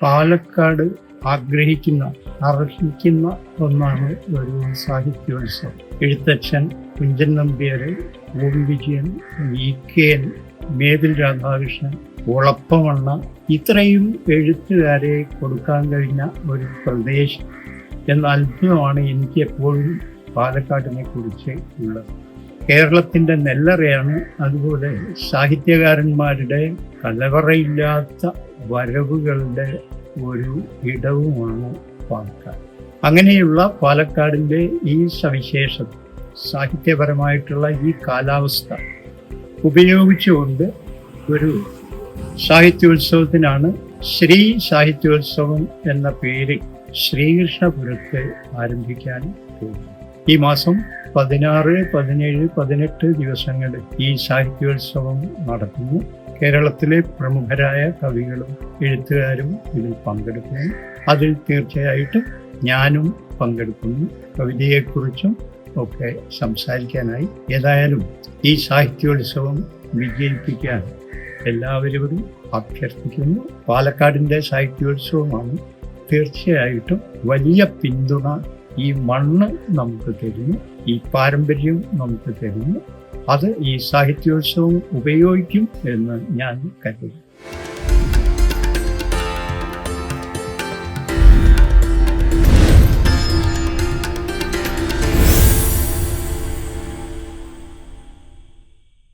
പാലക്കാട് ആഗ്രഹിക്കുന്ന അർഹിക്കുന്ന ഒന്നാണ് ഒരു സാഹിത്യോത്സവം. എഴുത്തച്ഛൻ കുഞ്ചൻ നമ്പ്യാർ, ഓ വിജയൻ, VK, മേതിൽ രാധാകൃഷ്ണൻ, ഒളപ്പമണ്ണ, ഇത്രയും എഴുത്തുകാരെ കൊടുക്കാൻ കഴിഞ്ഞ ഒരു പ്രദേശം എന്ന അത്ഭുതമാണ് എനിക്ക് എപ്പോഴും പാലക്കാടിനെ കുറിച്ച് ഉള്ളത്. കേരളത്തിൻ്റെ നെല്ലറയാണ്. അതുപോലെ സാഹിത്യകാരന്മാരുടെ കലവറയില്ലാത്ത വരവുകളുടെ ഒരു ഇടവുമാണ് പാലക്കാട്. അങ്ങനെയുള്ള പാലക്കാടിൻ്റെ ഈ സവിശേഷത, സാഹിത്യപരമായിട്ടുള്ള ഈ കാലാവസ്ഥ ഉപയോഗിച്ചുകൊണ്ട് ഒരു സാഹിത്യോത്സവത്തിനാണ് ശ്രീ സാഹിത്യോത്സവം എന്ന പേര് ശ്രീകൃഷ്ണപുരത്ത് ആരംഭിക്കാൻ പോകുന്നത്. ഈ മാസം 16, 17, 18 ദിവസങ്ങളിൽ ഈ സാഹിത്യോത്സവം നടക്കുന്നു. കേരളത്തിലെ പ്രമുഖരായ കവികളും എഴുത്തുകാരും ഇതിൽ പങ്കെടുക്കുന്നു. അതിൽ തീർച്ചയായിട്ടും ഞാനും പങ്കെടുക്കുന്നു. കവിതയെക്കുറിച്ചും ഒക്കെ സംസാരിക്കാനായി. ഏതായാലും ഈ സാഹിത്യോത്സവം വിജയിപ്പിക്കാൻ എല്ലാവരോടും അഭ്യർത്ഥിക്കുന്നു. പാലക്കാടിൻ്റെ സാഹിത്യോത്സവമാണ്. തീർച്ചയായിട്ടും വലിയ പിന്തുണ ഈ മണ്ണ് നമുക്ക് തരുന്നു, ഈ പാരമ്പര്യം നമുക്ക് തരുന്നു. അത് ഈ സാഹിത്യോത്സവം ഉപയോഗിക്കും എന്ന് ഞാൻ കരുതുന്നു.